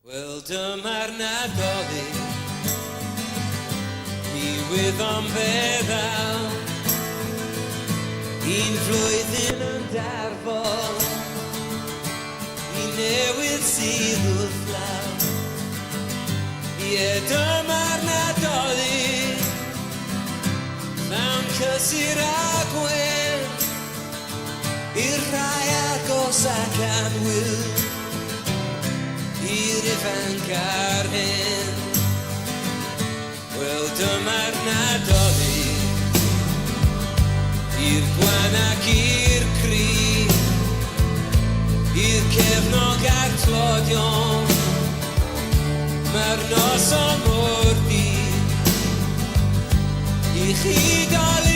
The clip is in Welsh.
Wel dyma'r Nadolig, mi wyddom feddal, un flwyddyn yn darfod, i newydd sydd wrth law. Ie, dyma'r Nadolig, llawn cysur a gwen, i'r rhai agos ac anwyl, i'r ifanc a'r hen. Wel dyma'r Nadolig, i'r gwan ac i'r cri, i'r cefnog a'r tlodion, mae'r noson mor di, i chi gael